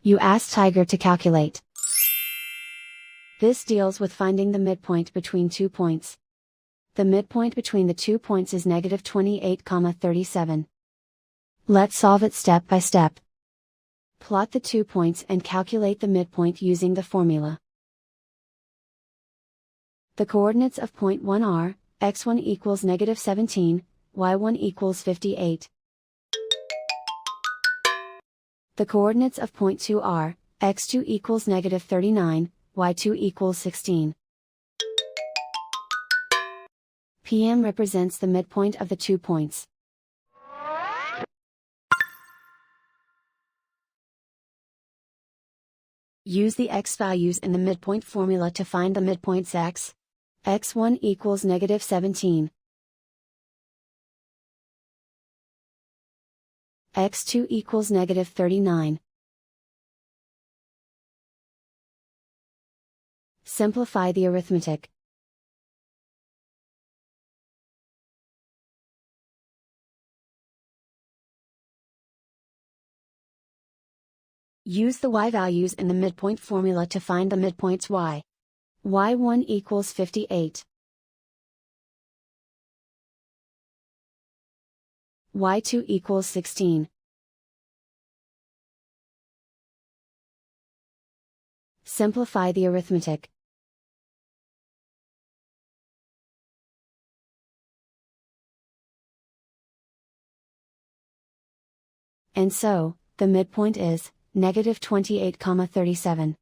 You ask Tiger to calculate. This deals with finding the midpoint between 2 points. The midpoint between the 2 points is negative 28,37. Let's solve it step by step. Plot the 2 points and calculate the midpoint using the formula. The coordinates of point 1 are, x1 equals negative 17, y1 equals 58. The coordinates of point 2 are, x2 equals negative 39, y2 equals 16. PM represents the midpoint of the 2 points. Use the x values in the midpoint formula to find the midpoints x. x1 equals negative 17. x2 equals negative 39. Simplify the arithmetic. Use the y values in the midpoint formula to find the midpoints y. y1 equals 58. y2 equals 16. Simplify the arithmetic. And so, the midpoint is negative 28,37.